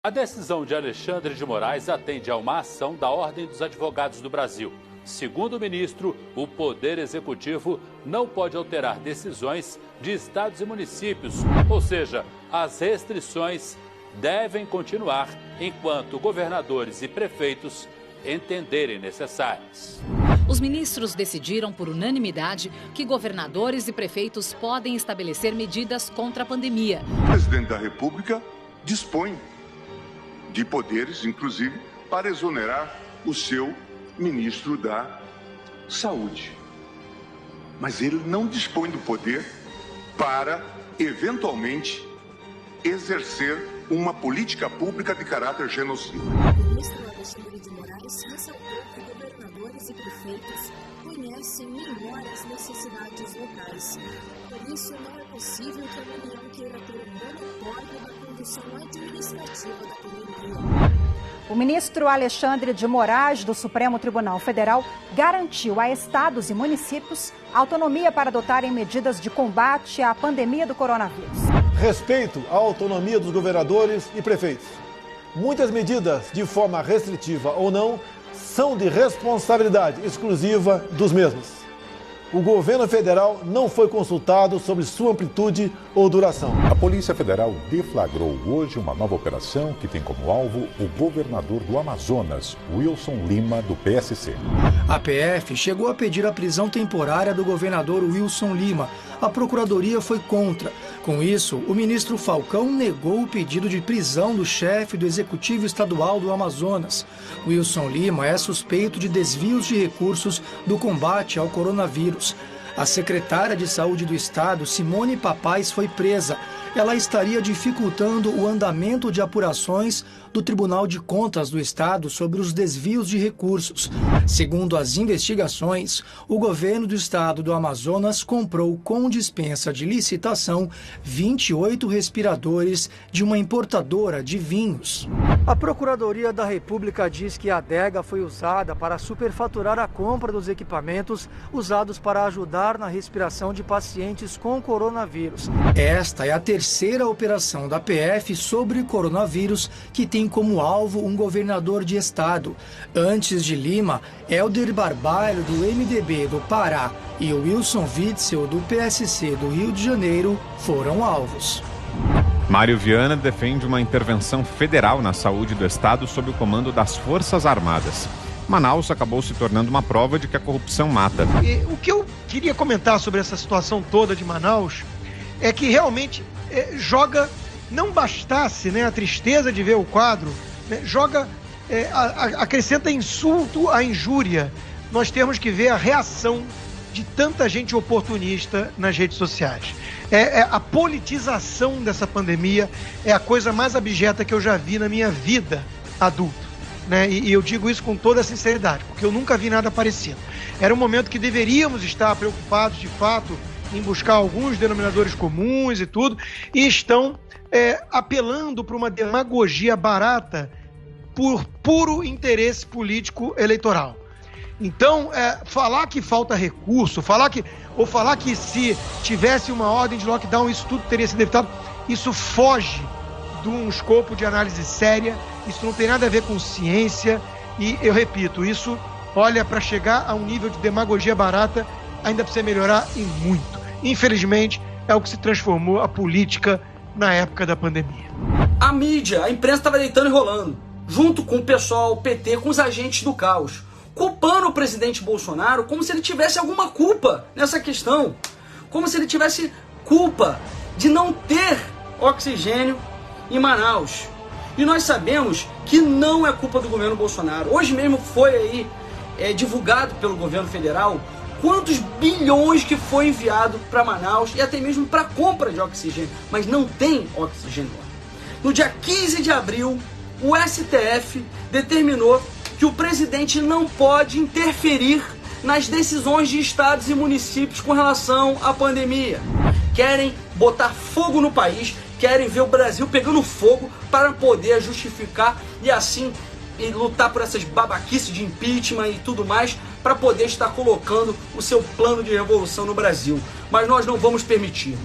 A decisão de Alexandre de Moraes atende a uma ação da Ordem dos Advogados do Brasil. Segundo o ministro, o Poder Executivo não pode alterar decisões de estados e municípios, ou seja, as restrições devem continuar enquanto governadores e prefeitos entenderem necessárias. Os ministros decidiram por unanimidade que governadores e prefeitos podem estabelecer medidas contra a pandemia. O presidente da República dispõe de poderes, inclusive, para exonerar o seu ministro da Saúde. Mas ele não dispõe do poder para, eventualmente, exercer uma política pública de caráter genocida. O ministro Alexandre de Moraes ressaltou que governadores e prefeitos conhecem melhor as necessidades locais. Por isso, não é possível que a União queira ter um monopólio da condução administrativa da pandemia. O ministro Alexandre de Moraes, do Supremo Tribunal Federal, garantiu a estados e municípios autonomia para adotarem medidas de combate à pandemia do coronavírus. Respeito à autonomia dos governadores e prefeitos. Muitas medidas, de forma restritiva ou não, são de responsabilidade exclusiva dos mesmos. O governo federal não foi consultado sobre sua amplitude ou duração. A Polícia Federal deflagrou hoje uma nova operação que tem como alvo o governador do Amazonas, Wilson Lima, do PSC. A PF chegou a pedir a prisão temporária do governador Wilson Lima. A Procuradoria foi contra. Com isso, o ministro Falcão negou o pedido de prisão do chefe do Executivo Estadual do Amazonas. Wilson Lima é suspeito de desvios de recursos do combate ao coronavírus. A secretária de Saúde do Estado, Simone Papais, foi presa. Ela estaria dificultando o andamento de apurações do Tribunal de Contas do Estado sobre os desvios de recursos. Segundo as investigações, o governo do estado do Amazonas comprou com dispensa de licitação 28 respiradores de uma importadora de vinhos. A Procuradoria da República diz que a adega foi usada para superfaturar a compra dos equipamentos usados para ajudar na respiração de pacientes com coronavírus. Esta é a terceira operação da PF sobre coronavírus que tem como alvo um governador de estado. Antes de Lima, Helder Barbalho, do MDB do Pará, e Wilson Witzel, do PSC do Rio de Janeiro, foram alvos. Mário Viana defende uma intervenção federal na saúde do estado sob o comando das Forças Armadas. Manaus acabou se tornando uma prova de que a corrupção mata. O que eu queria comentar sobre essa situação toda de Manaus é que realmente joga, não bastasse, né, a tristeza de ver o quadro, né, acrescenta insulto à injúria. Nós temos que ver a reação de tanta gente oportunista nas redes sociais. A politização dessa pandemia é a coisa mais abjeta que eu já vi na minha vida adulta, né? E eu digo isso com toda a sinceridade, porque eu nunca vi nada parecido. Era um momento que deveríamos estar preocupados, de fato, em buscar alguns denominadores comuns e tudo, e estão apelando para uma demagogia barata por puro interesse político eleitoral. Então, falar que falta recurso, falar que se tivesse uma ordem de lockdown isso tudo teria sido evitado, isso foge de um escopo de análise séria, isso não tem nada a ver com ciência e, eu repito, isso olha para chegar a um nível de demagogia barata, ainda precisa melhorar e muito. Infelizmente, é o que se transformou a política na época da pandemia. A mídia, a imprensa estava deitando e rolando, junto com o pessoal, o PT, com os agentes do caos, culpando o presidente Bolsonaro como se ele tivesse alguma culpa nessa questão, como se ele tivesse culpa de não ter oxigênio em Manaus. E nós sabemos que não é culpa do governo Bolsonaro. Hoje mesmo foi aí divulgado pelo governo federal quantos bilhões que foi enviado para Manaus e até mesmo para compra de oxigênio, mas não tem oxigênio lá. No dia 15 de abril, o STF determinou que o presidente não pode interferir nas decisões de estados e municípios com relação à pandemia. Querem botar fogo no país, querem ver o Brasil pegando fogo para poder justificar e assim lutar por essas babaquices de impeachment e tudo mais, para poder estar colocando o seu plano de revolução no Brasil. Mas nós não vamos permitir.